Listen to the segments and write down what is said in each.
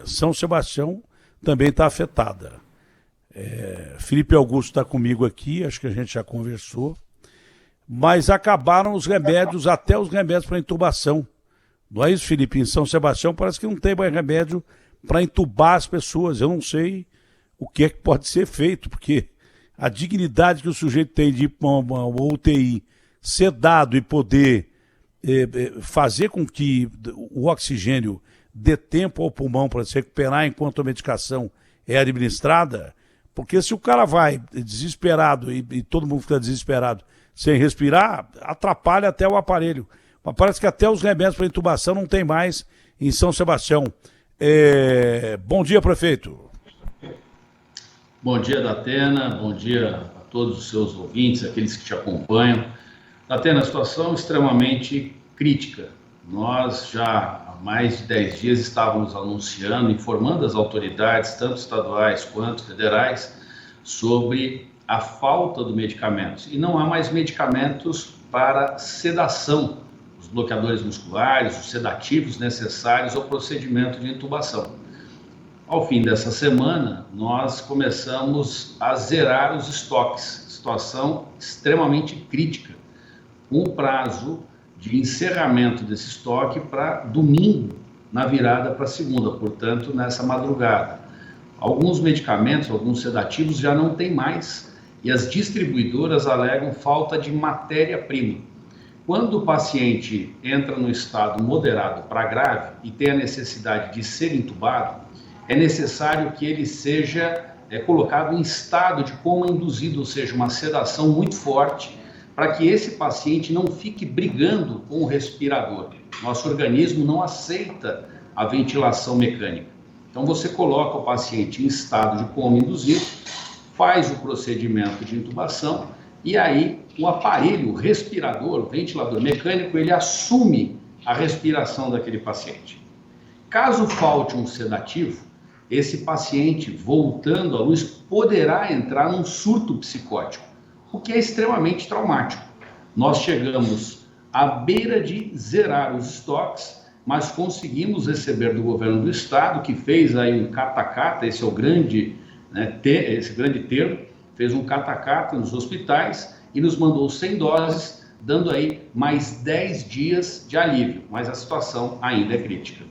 São Sebastião também está afetada. Felipe Augusto está comigo aqui, acho que a gente já conversou, mas acabaram os remédios, até os remédios para intubação. Não é isso, Felipe? Em São Sebastião parece que não tem mais remédio para intubar as pessoas. Eu não sei o que é que pode ser feito, porque a dignidade que o sujeito tem de ir para uma UTI, ser dado e poder fazer com que o oxigênio dê tempo ao pulmão para se recuperar enquanto a medicação é administrada, porque se o cara vai desesperado e todo mundo fica desesperado sem respirar, atrapalha até o aparelho. Mas parece que até os remédios para intubação não tem mais em São Sebastião. Bom dia, prefeito. Bom dia, Datena. Bom dia a todos os seus ouvintes, aqueles que te acompanham. Datena, a situação é extremamente crítica. Nós já há mais de 10 dias estávamos anunciando, informando as autoridades, tanto estaduais quanto federais, sobre a falta de medicamentos. E não há mais medicamentos para sedação, os bloqueadores musculares, os sedativos necessários ao procedimento de intubação. Ao fim dessa semana, nós começamos a zerar os estoques, situação extremamente crítica, com o prazo de encerramento desse estoque para domingo, na virada para segunda, portanto, nessa madrugada. Alguns medicamentos, alguns sedativos já não tem mais e as distribuidoras alegam falta de matéria-prima. Quando o paciente entra no estado moderado para grave e tem a necessidade de ser intubado, é necessário que ele seja colocado em estado de coma induzido, ou seja, uma sedação muito forte, para que esse paciente não fique brigando com o respirador. Nosso organismo não aceita a ventilação mecânica. Então você coloca o paciente em estado de coma induzido, faz o procedimento de intubação e aí o aparelho, o respirador, o ventilador mecânico, ele assume a respiração daquele paciente. Caso falte um sedativo, esse paciente, voltando à luz, poderá entrar num surto psicótico, o que é extremamente traumático. Nós chegamos à beira de zerar os estoques, mas conseguimos receber do governo do estado, que fez aí um catacata, esse é o grande, esse grande termo, fez um catacata nos hospitais e nos mandou 100 doses, dando aí mais 10 dias de alívio, mas a situação ainda é crítica.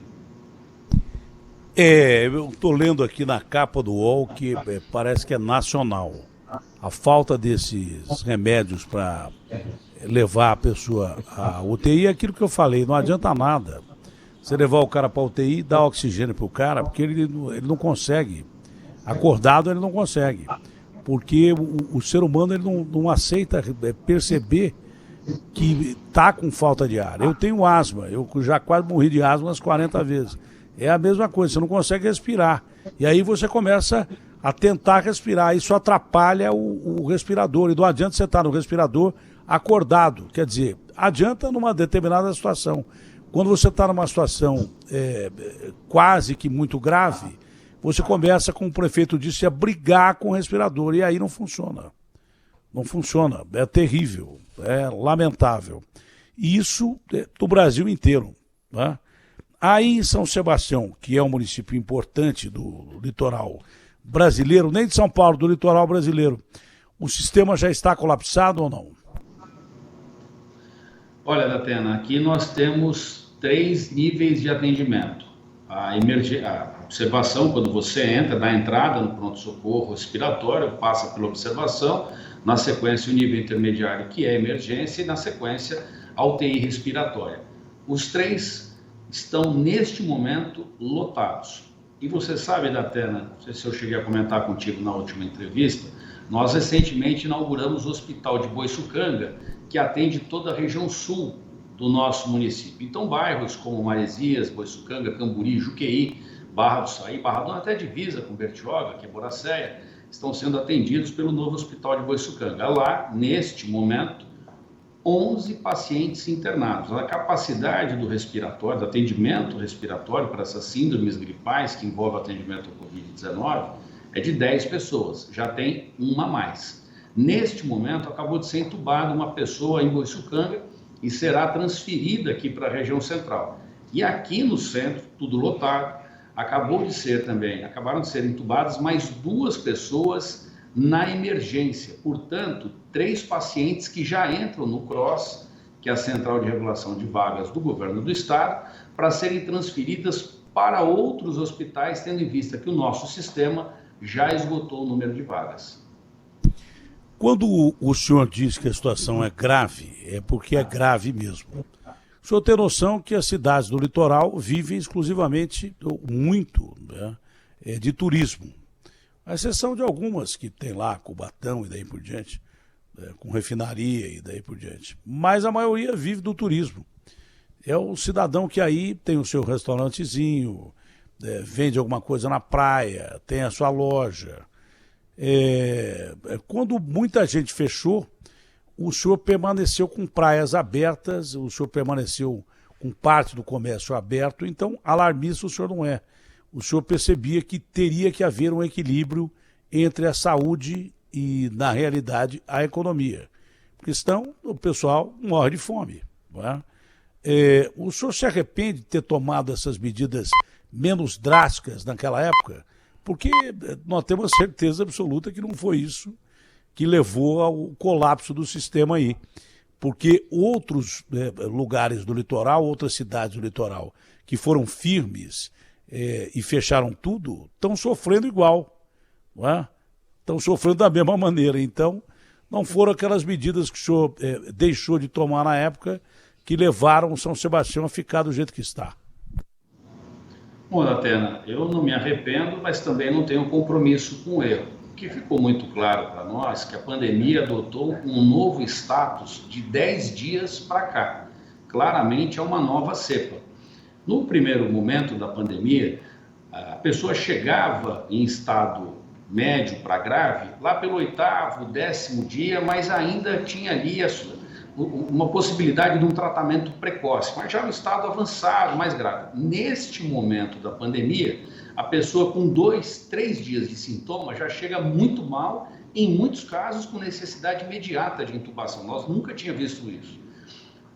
Eu estou lendo aqui na capa do UOL que parece que é nacional. A falta desses remédios para levar a pessoa à UTI é aquilo que eu falei, não adianta nada. Você levar o cara para a UTI, dar oxigênio para o cara, porque ele não consegue. Acordado ele não consegue. Porque o ser humano ele não aceita perceber que está com falta de ar. Eu tenho asma, eu já quase morri de asma umas 40 vezes. É a mesma coisa, você não consegue respirar. E aí você começa a tentar respirar. Isso atrapalha o respirador. E não adianta você estar no respirador acordado. Quer dizer, adianta numa determinada situação. Quando você está numa situação quase que muito grave, você começa, como o prefeito disse, a brigar com o respirador. E aí não funciona. Não funciona. É terrível. É lamentável. E isso do Brasil inteiro, né? Aí em São Sebastião, que é um município importante do litoral brasileiro, nem de São Paulo, do litoral brasileiro, o sistema já está colapsado ou não? Olha, Datena, aqui nós temos 3 níveis de atendimento. A observação, quando você entra, na entrada no pronto-socorro respiratório, passa pela observação, na sequência o nível intermediário, que é emergência, e na sequência a UTI respiratória. Os 3 estão neste momento lotados. E você sabe, Datena, não sei se eu cheguei a comentar contigo na última entrevista, nós recentemente inauguramos o Hospital de Boiçucanga, que atende toda a região sul do nosso município. Então bairros como Maresias, Boiçucanga, Camburi, Juqueí, Barra do Saí, Barra do até divisa com Bertioga, que é Boracéia, estão sendo atendidos pelo novo Hospital de Boiçucanga. Lá, neste momento, 11 pacientes internados. A capacidade do respiratório, do atendimento respiratório para essas síndromes gripais que envolvem o atendimento ao Covid-19 é de 10 pessoas, já tem uma a mais. Neste momento, acabou de ser entubada uma pessoa em Boiçucanga e será transferida aqui para a região central. E aqui no centro, tudo lotado, acabaram de ser entubadas mais 2 pessoas na emergência. Portanto, 3 pacientes que já entram no CROSS, que é a Central de Regulação de Vagas do Governo do Estado, para serem transferidas para outros hospitais, tendo em vista que o nosso sistema já esgotou o número de vagas. Quando o senhor diz que a situação é grave, é porque é grave mesmo. O senhor tem noção que as cidades do litoral vivem exclusivamente, muito, né, de turismo. À exceção de algumas que tem lá, Cubatão e daí por diante, com refinaria e daí por diante. Mas a maioria vive do turismo. É o cidadão que aí tem o seu restaurantezinho, vende alguma coisa na praia, tem a sua loja. Quando muita gente fechou, o senhor permaneceu com praias abertas, o senhor permaneceu com parte do comércio aberto, então alarmista o senhor não é. O senhor percebia que teria que haver um equilíbrio entre a saúde e, na realidade, a economia. Porque senão o pessoal morre de fome. Não é? O senhor se arrepende de ter tomado essas medidas menos drásticas naquela época? Porque nós temos certeza absoluta que não foi isso que levou ao colapso do sistema aí. Porque outros lugares do litoral, outras cidades do litoral que foram firmes e fecharam tudo, estão sofrendo igual. Não é? Estão sofrendo da mesma maneira. Então, não foram aquelas medidas que o senhor deixou de tomar na época que levaram o São Sebastião a ficar do jeito que está. Bom, Datena, eu não me arrependo, mas também não tenho compromisso com o erro. O que ficou muito claro para nós é que a pandemia adotou um novo status de 10 dias para cá. Claramente é uma nova cepa. No primeiro momento da pandemia, a pessoa chegava em estado médio para grave lá pelo 8º, 10º dia, mas ainda tinha ali uma possibilidade de um tratamento precoce, mas já no estado avançado, mais grave. Neste momento da pandemia, a pessoa com 2, 3 dias de sintoma já chega muito mal, em muitos casos com necessidade imediata de intubação. Nós nunca tínhamos visto isso.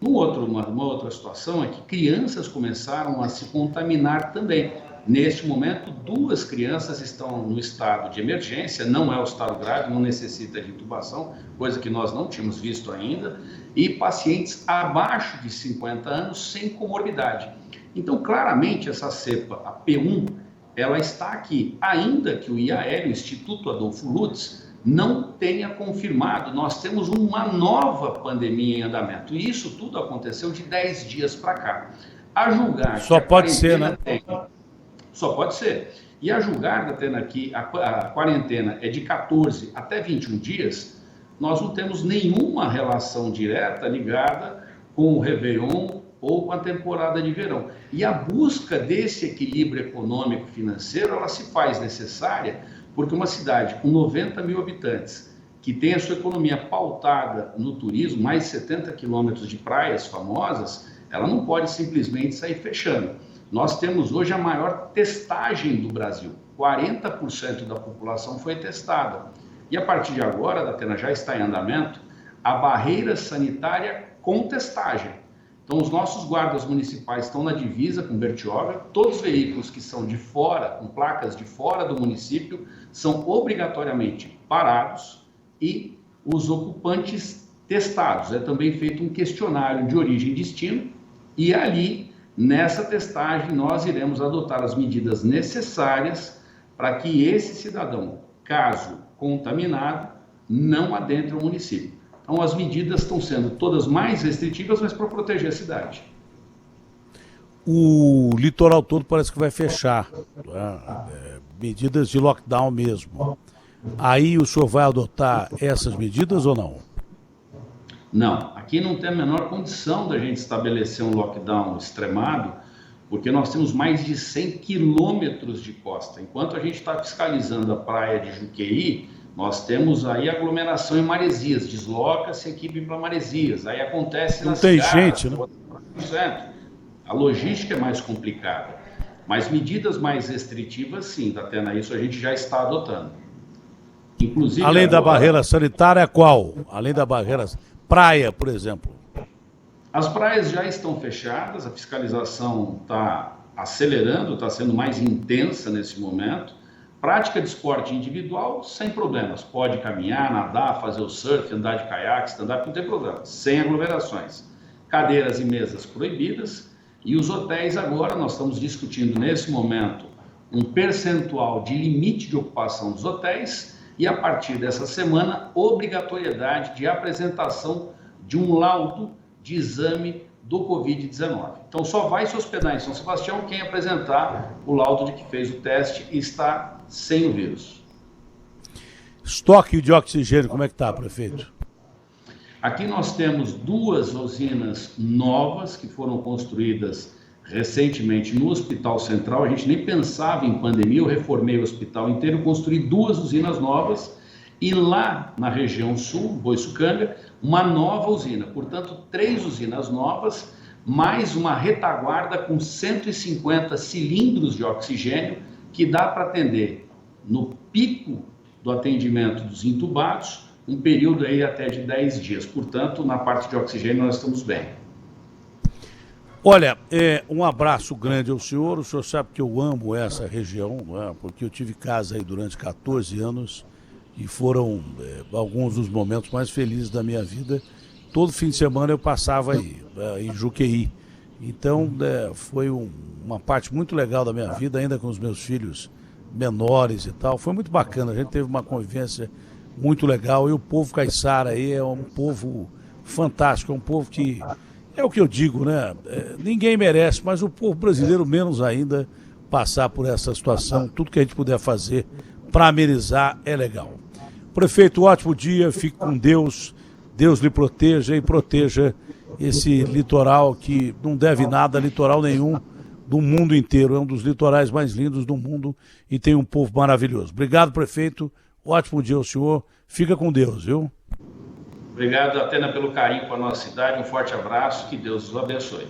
Uma outra situação é que crianças começaram a se contaminar também. Neste momento, 2 crianças estão no estado de emergência, não é o estado grave, não necessita de intubação, coisa que nós não tínhamos visto ainda, e pacientes abaixo de 50 anos sem comorbidade. Então, claramente, essa cepa, a P1, ela está aqui, ainda que o IAL, o Instituto Adolfo Lutz, não tenha confirmado. Nós temos uma nova pandemia em andamento, e isso tudo aconteceu de 10 dias para cá. A julgar... Só pode ser, né? Só pode ser. E a julgar, Datena, que a quarentena é de 14 até 21 dias, nós não temos nenhuma relação direta ligada com o Réveillon ou com a temporada de verão. E a busca desse equilíbrio econômico-financeiro, ela se faz necessária porque uma cidade com 90 mil habitantes, que tem a sua economia pautada no turismo, mais de 70 quilômetros de praias famosas, ela não pode simplesmente sair fechando. Nós temos hoje a maior testagem do Brasil. 40% da população foi testada. E a partir de agora, Datena, já está em andamento a barreira sanitária com testagem. Então, os nossos guardas municipais estão na divisa com Bertioga. Todos os veículos que são de fora, com placas de fora do município, são obrigatoriamente parados e os ocupantes testados. É também feito um questionário de origem e destino e ali, nessa testagem, nós iremos adotar as medidas necessárias para que esse cidadão, caso contaminado, não adentre o município. Então, as medidas estão sendo todas mais restritivas, mas para proteger a cidade. O litoral todo parece que vai fechar. Medidas de lockdown mesmo. Aí o senhor vai adotar essas medidas ou não? Não, aqui não tem a menor condição da gente estabelecer um lockdown extremado, porque nós temos mais de 100 quilômetros de costa. Enquanto a gente está fiscalizando a praia de Juqueí, nós temos aí aglomeração em Maresias, desloca-se a equipe para Maresias, aí acontece nas cidades. Não tem gente, né? A logística é mais complicada, mas medidas mais restritivas, sim, Datena, isso a gente já está adotando. Inclusive, além da barreira sanitária, qual? Além da barreira... Praia, por exemplo. As praias já estão fechadas, a fiscalização está acelerando, está sendo mais intensa nesse momento. Prática de esporte individual, sem problemas. Pode caminhar, nadar, fazer o surf, andar de caiaque, stand-up, não tem problema. Sem aglomerações. Cadeiras e mesas proibidas. E os hotéis agora, nós estamos discutindo nesse momento um percentual de limite de ocupação dos hotéis e a partir dessa semana, obrigatoriedade de apresentação de um laudo de exame do Covid-19. Então só vai se hospedar em São Sebastião quem apresentar o laudo de que fez o teste e está sem o vírus. Estoque de oxigênio, como é que está, prefeito? Aqui nós temos 2 usinas novas que foram construídas recentemente no Hospital Central. A gente nem pensava em pandemia, eu reformei o hospital inteiro, construí 2 usinas novas e lá na região sul, Boiçucanga, uma nova usina. Portanto, 3 usinas novas, mais uma retaguarda com 150 cilindros de oxigênio que dá para atender no pico do atendimento dos entubados, um período aí até de 10 dias. Portanto, na parte de oxigênio nós estamos bem. Olha, um abraço grande ao senhor. O senhor sabe que eu amo essa região, né? Porque eu tive casa aí durante 14 anos e foram alguns dos momentos mais felizes da minha vida. Todo fim de semana eu passava aí, em Juqueí. Então, foi uma parte muito legal da minha vida, ainda com os meus filhos menores e tal. Foi muito bacana, a gente teve uma convivência muito legal. E o povo caiçara aí é um povo fantástico, é um povo que, é o que eu digo, né? Ninguém merece, mas o povo brasileiro menos ainda, passar por essa situação. Tudo que a gente puder fazer para amenizar é legal. Prefeito, ótimo dia, fique com Deus. Deus lhe proteja e proteja esse litoral que não deve nada a litoral nenhum do mundo inteiro. É um dos litorais mais lindos do mundo e tem um povo maravilhoso. Obrigado, prefeito. Ótimo dia ao senhor. Fica com Deus, viu? Obrigado, Atena, pelo carinho com a nossa cidade. Um forte abraço. Que Deus os abençoe.